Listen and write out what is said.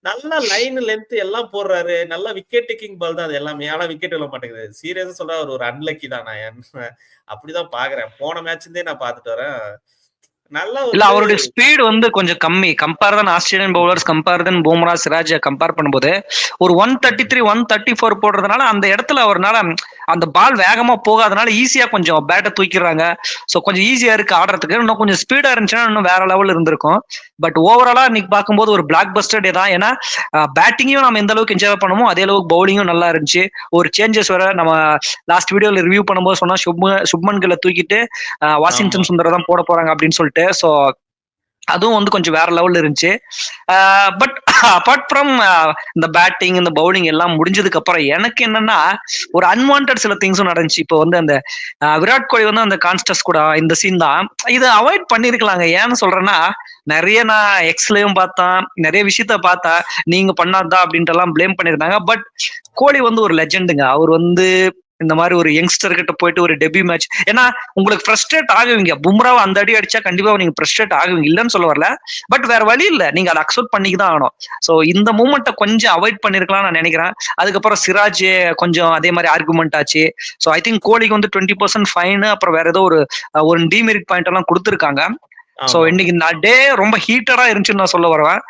நல்லா line length எல்லாம் போடுறாரு. நல்லா விக்கெட் டேக்கிங் பால் தான் அது எல்லாமே. ஆனா விக்கெட் விழ மாட்டேங்குது. சீரியஸா சொல்றேன் அவர் ஒரு அன்லக்கி தான். நான் அப்படிதான் பாக்குறேன். போன மேட்ச் இருந்தே நான் பாத்துட்டு வரேன். நல்லா இல்ல வந்து அவருடைய ஸ்பீடு வந்து கொஞ்சம் கம்மி கம்பேர் தான் ஆஸ்திரேலியன் பவுலர்ஸ் கம்பேர் தன் பும்ரா சிராஜ் கம்பேர் பண்ணும்போது ஒரு 133 134 போடுறதுனால அந்த இடத்துல அவர்னால அந்த பால் வேகமா போகாதனால ஈஸியா கொஞ்சம் பேட்டை தூக்கிடுறாங்க. ஸோ கொஞ்சம் ஈஸியா இருக்கு ஆடுறதுக்கு. இன்னும் கொஞ்சம் ஸ்பீடா இருந்துச்சுன்னா இன்னும் வேற லெவல் இருந்திருக்கும். பட் ஓவராலா இன்னைக்கு பார்க்கும்போது ஒரு பிளாக் பஸ்டர் டே தான். ஏன்னா பேட்டிங்கையும் நம்ம எந்த அளவுக்கு என்ஜாய் பண்ணுமோ அதே அளவுக்கு பவுலிங்கும் நல்லா இருந்துச்சு. ஒரு சேஞ்சஸ் வர நம்ம லாஸ்ட் வீடியோல ரிவ்யூ பண்ணும்போது சொன்னா சுப்மன் கில்ல தூக்கிட்டு ஆமா. வாஷிங்டன் சுந்தர தான் போட போறாங்க அப்படின்னு சொல்லிட்டு. ஸோ அதுவும் வந்து கொஞ்சம் வேற லெவல்ல இருந்துச்சு. பட் அபார்ட் ஃப்ரம் இந்த பேட்டிங் இந்த பவுலிங் எல்லாம் முடிஞ்சதுக்கு அப்புறம் எனக்கு என்னன்னா ஒரு அன்வான்ட் சில திங்ஸும் நடந்துச்சு. இப்போ வந்து அந்த விராட் கோலி வந்து அந்த கான்ஸ்டஸ் கூட இந்த சீன் தான் இதை அவாய்ட் பண்ணிருக்கலாங்க. ஏன்னு சொல்றேன்னா நிறைய நான் எக்ஸ்லயும் பார்த்தேன், நிறைய விஷயத்த பார்த்தா நீங்க பண்ணாதான் அப்படின்ட்டு எல்லாம் பிளேம் பண்ணிருந்தாங்க. பட் கோலி வந்து ஒரு லெஜெண்டுங்க. அவர் வந்து இந்த மாதிரி ஒரு யங்ஸ்டர் கிட்ட போயிட்டு ஒரு டெபியூ மேட்ச், ஏன்னா உங்களுக்கு ஃப்ரஸ்ட்ரேட் ஆகுவீங்க. பும்ராவை அந்த அடி அடிச்சா கண்டிப்பா நீங்க ஃப்ரஸ்ட்ரேட் ஆகுவீங்க, இல்லைன்னு சொல்ல வரல. பட் வேற வழி இல்ல, நீங்க அதை அக்செப்ட் பண்ணிக்கு தான் ஆகணும். சோ இந்த மூமெண்ட்டை கொஞ்சம் அவாய்ட் பண்ணிருக்கலாம் நான் நினைக்கிறேன். அதுக்கப்புறம் சிராஜ் கொஞ்சம் அதே மாதிரி ஆர்குமெண்ட் ஆச்சு. ஸோ ஐ திங்க் கோலிக்கு வந்து 20% ஃபைன், அப்புறம் வேற ஏதோ ஒரு டிமெரிட் பாயிண்ட் எல்லாம் கொடுத்துருக்காங்க. சோ ஆமா. இன்னைக்கு டே ரொம்ப ஹீட்டடா இருந்துச்சுன்னு நான் சொல்ல வருவேன்.